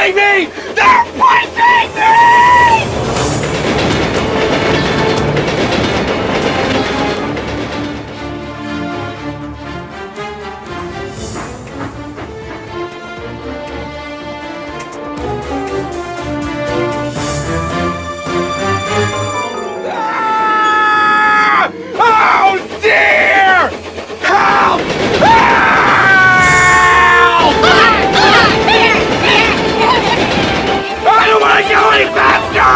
pushing me! They're pushing me! Ah! Oh dear! Help! I don't want to go any faster!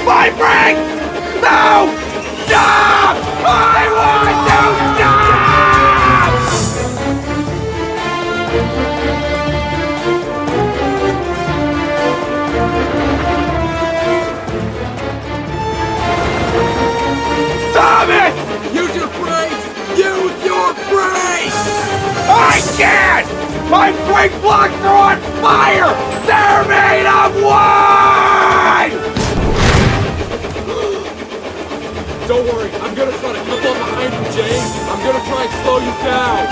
My brakes! No! Stop! I want to stop! Thomas! Use your brakes! Use your brakes! I can't! My brake blocks are on fire! They're made of wood! Don't worry, I'm gonna try to come up behind you, James. I'm gonna try and slow you down.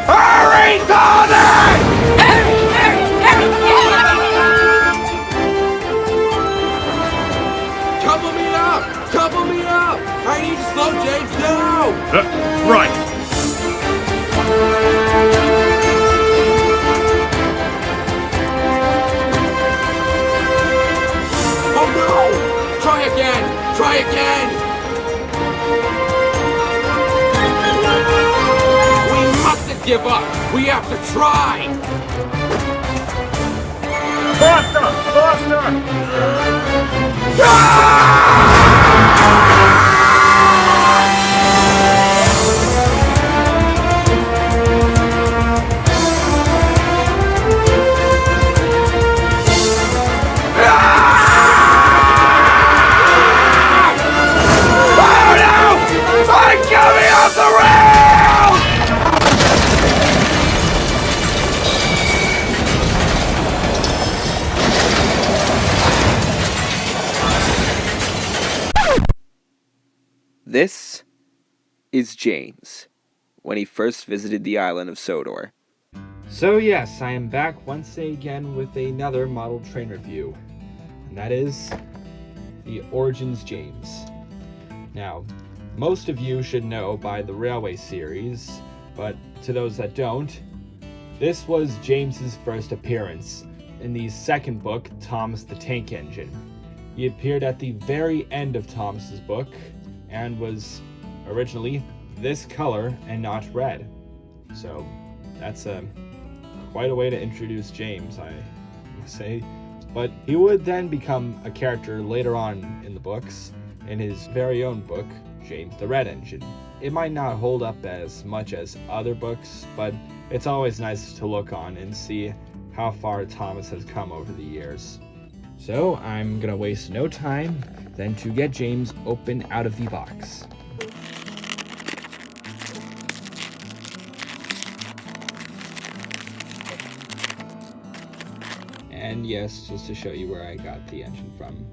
Hurry, Thomas! Couple me up! I need to slow James down! Right. Oh no! Try again! Try again! We mustn't give up! We have to try! Faster! Faster! This is James, when he first visited the island of Sodor. So yes, I am back once again with another model train review, and that is the Origins James. Now, most of you should know by the Railway series, but to those that don't, this was James's first appearance in the second book, Thomas the Tank Engine. He appeared at the very end of Thomas's book, and was originally this color and not red. So that's quite a way to introduce James, I must say. But he would then become a character later on in the books, in his very own book, James the Red Engine. It might not hold up as much as other books, but it's always nice to look on and see how far Thomas has come over the years. So I'm gonna waste no time than to get James open out of the box. And yes, just to show you where I got the engine from.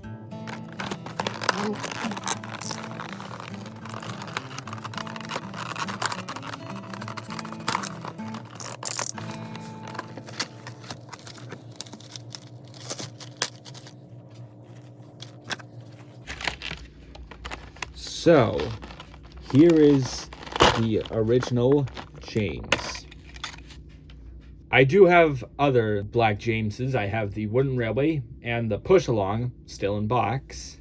So, here is the original James. I do have other Black Jameses. I have the Wooden Railway and the Push Along still in box.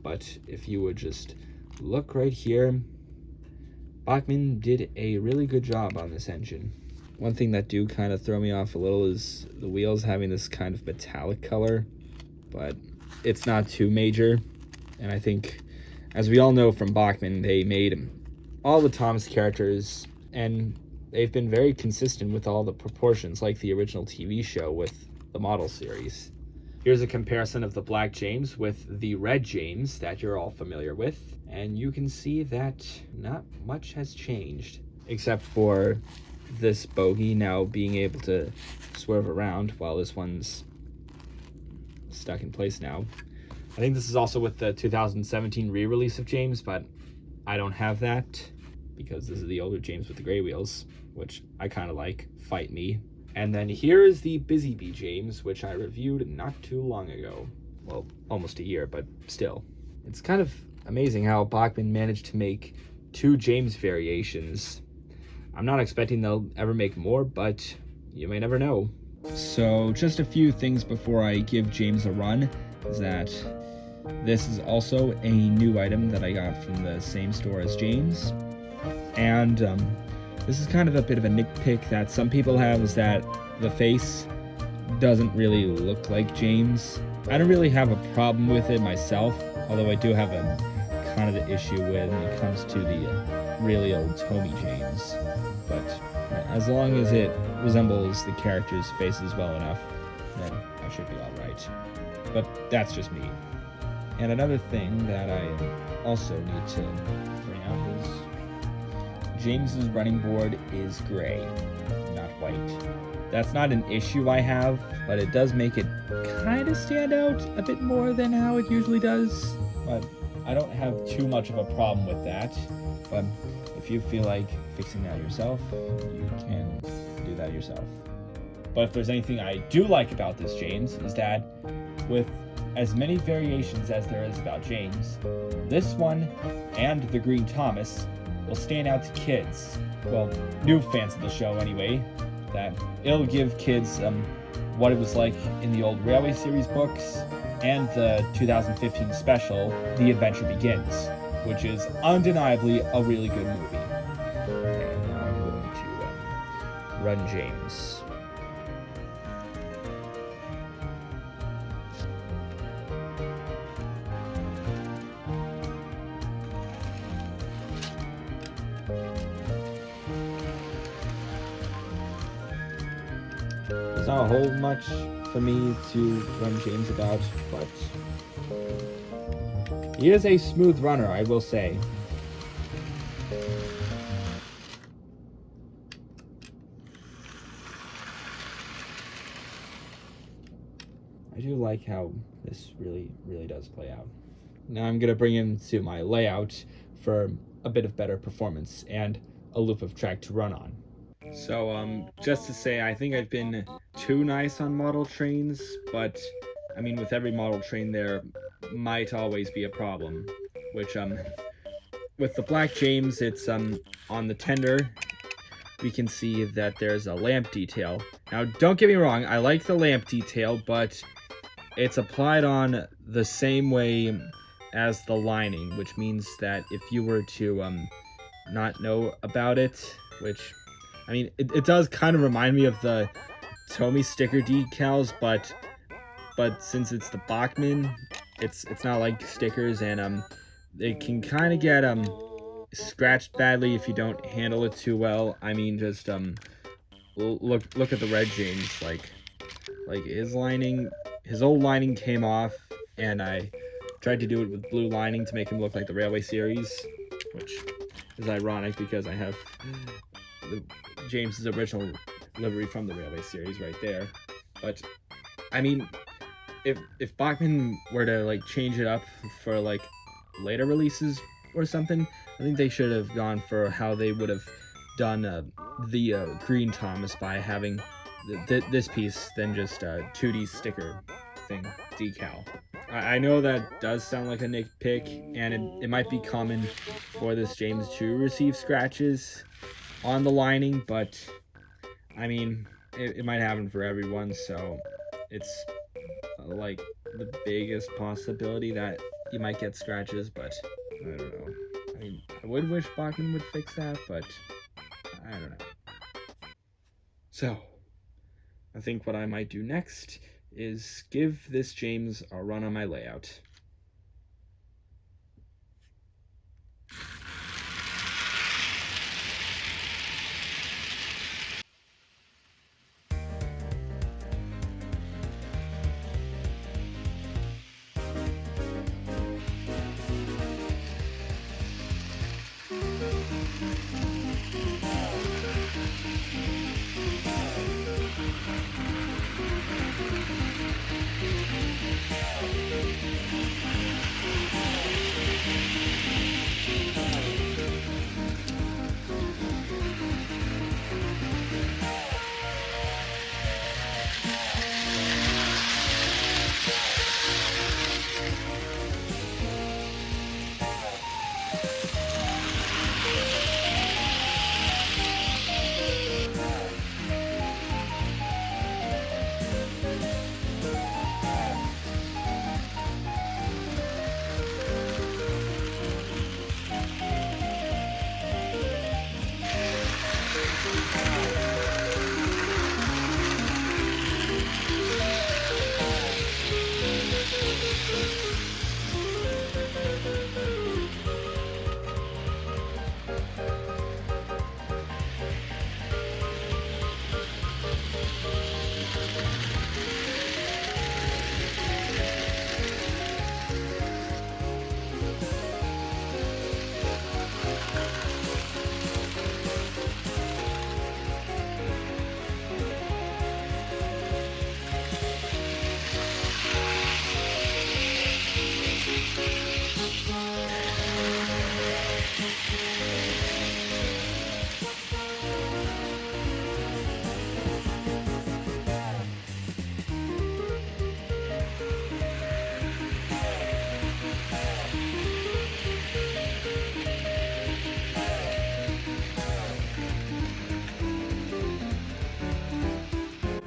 But if you would just look right here, Bachmann did a really good job on this engine. One thing that do kind of throw me off a little is the wheels having this kind of metallic color, but it's not too major. And I think, as we all know from Bachmann, they made all the Thomas characters, and they've been very consistent with all the proportions, like the original TV show with the model series. Here's a comparison of the Black James with the Red James that you're all familiar with, and you can see that not much has changed, except for this bogie now being able to swerve around while this one's stuck in place now. I think this is also with the 2017 re-release of James, but I don't have that because this is the older James with the gray wheels, which I kind of like. Fight me. And then here is the Busy Bee James, which I reviewed not too long ago. Well, almost a year, but still. It's kind of amazing how Bachmann managed to make 2 James variations. I'm not expecting they'll ever make more, but you may never know. So just a few things before I give James a run is that this is also a new item that I got from the same store as James. And this is kind of a bit of a nitpick that some people have, is that the face doesn't really look like James. I don't really have a problem with it myself, although I do have a kind of an issue when it comes to the really old Tommy James. But as long as it resembles the character's faces well enough, then I should be alright. But that's just me. And another thing that I also need to bring out is James's running board is gray, not white. That's not an issue I have, but it does make it kind of stand out a bit more than how it usually does. But I don't have too much of a problem with that. But if you feel like fixing that yourself, you can do that yourself. But if there's anything I do like about this James, is that with as many variations as there is about James, this one and the Green Thomas will stand out to kids. Well, new fans of the show anyway. That it'll give kids what it was like in the old Railway series books and the 2015 special, The Adventure Begins, which is undeniably a really good movie. And now I'm going to run James. There's not a whole much for me to run James about, but he is a smooth runner, I will say. I do like how this really does play out. Now I'm going to bring him to my layout for a bit of better performance and a loop of track to run on. So, just to say, I think I've been too nice on model trains, but, I mean, with every model train there might always be a problem, which, with the Black James, it's, on the tender, we can see that there's a lamp detail. Now, don't get me wrong, I like the lamp detail, but it's applied on the same way as the lining, which means that if you were to, not know about it, which... I mean, it does kind of remind me of the Tommy sticker decals, but since it's the Bachmann, it's not like stickers, and it can kind of get scratched badly if you don't handle it too well. I mean, just look at the red James, like his old lining came off, and I tried to do it with blue lining to make him look like the Railway series, which is ironic because I have James's original livery from the Railway series right there. But I mean, if Bachmann were to like change it up for like later releases or something, I think they should have gone for how they would have done the Green Thomas by having this piece than just a 2D sticker thing decal. I know that does sound like a nitpick, and it might be common for this James to receive scratches on the lining, but I mean, it might happen for everyone, so it's like the biggest possibility that you might get scratches, but I don't know. I mean, I would wish Bachmann would fix that, but I don't know. So, I think what I might do next is give this James a run on my layout.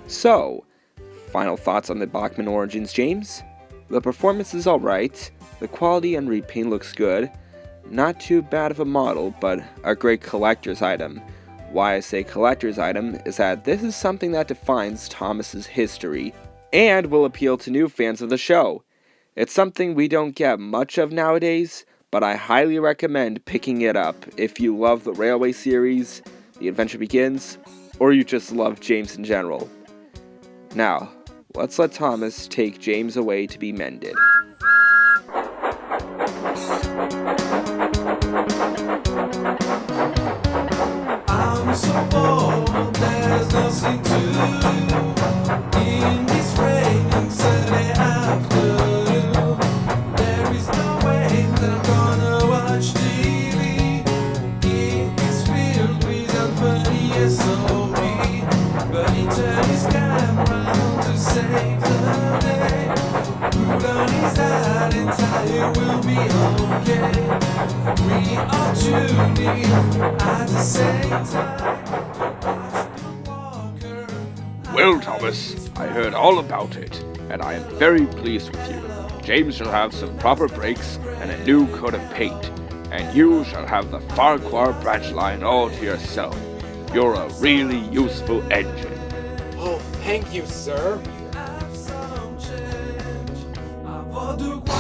So, final thoughts on the Bachmann Origins, James? The performance is alright, the quality and repaint looks good, not too bad of a model, but a great collector's item. Why I say collector's item is that this is something that defines Thomas's history, and will appeal to new fans of the show. It's something we don't get much of nowadays, but I highly recommend picking it up if you love the Railway series, The Adventure Begins, or you just love James in general. Now, let's let Thomas take James away to be mended. I'm so bored, there's nothing to do in this raining Sunday afternoon. There is no way that I'm gonna watch TV. It is filled with unfunny SOB, but he turned his camera to save the day. Put on his hat and tie, it will be okay. We are tuning at the same time. Well, Thomas, I heard all about it, and I am very pleased with you. James shall have some proper brakes and a new coat of paint, and you shall have the Farquhar branch line all to yourself. You're a really useful engine. Oh, thank you, sir. I wanna go back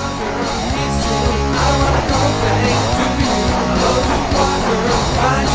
to you.